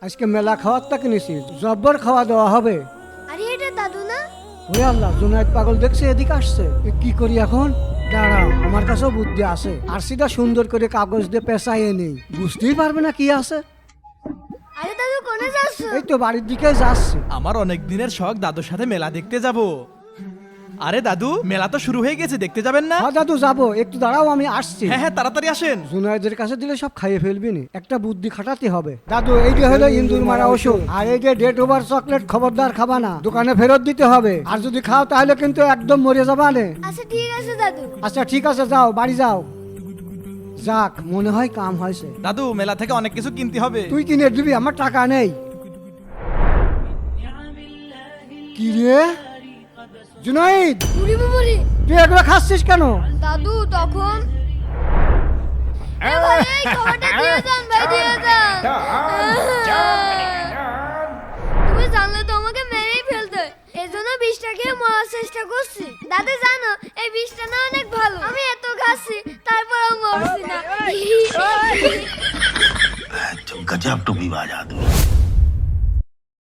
আজকে মেলা খাওয়ারটা কিনেছি, জব্বর খাওয়া দাওয়া হবে। আরে এটা দাদু না? ওরে আল্লাহ, জুনায়েদ পাগল দেখছে এদিকে আসছে। কি করি এখন? দাঁড়াও, আমার কাছেও বুদ্ধি আছে। আর সিধা সুন্দর করে কাগজ দিয়ে পেঁচাইয়ে নেই, বুঝতেই পারবে না কি আছে। আরে দাদু কোনে যাচ্ছ? এই তো বাড়ির দিকে যাচ্ছে। আমার অনেক দিনের শখ দাদুর সাথে মেলা দেখতে যাব। আরে দাদু, মেলা তো শুরু হয়ে গেছে, দেখতে যাবেন না? হ্যাঁ দাদু যাবো, একটু দাঁড়াও আমি আসছি। হ্যাঁ হ্যাঁ, তাড়াতাড়ি আসেন। জুনায়েদের কাছে দিলে সব খাইয়ে ফেলবি নি, একটা বুদ্ধি খাটাতে হবে। দাদু এইটা হলো ইন্দুর মারা ওষুধ, আর এই যে ডেট ওভার চকলেট খবরদার খাবা না, দোকানে ফেরত দিতে হবে। আর যদি খাও তাহলে কিন্তু একদম মরে যাবা নে। আচ্ছা ঠিক আছে দাদু। আচ্ছা ঠিক আছে, যাও বাড়ি যাও। যাক, মনে হয় কাম হয়েছে। দাদু, মেলা থেকে অনেক কিছু কিনতে হবে। তুই কিনে দিবি, আমার টাকা নেই। কি রে জুনাইদ, বুড়ি বুড়ি তুই এগুলো খাচ্ছিস কেন? দাদু তখন এ ভাই এই খাবারটা দিয়ে দেন ভাই, দিয়ে দেন। তুমি জানলে তো আমাকে মেরেই ফেলতে, এজন্য বিষটা খেয়ে মরার চেষ্টা করছি। দাদু জানো এই বিষটা না অনেক ভালো, আমি এত খাচ্ছি তারপরেও মরছি না। गजब टूपी बाज आदमी।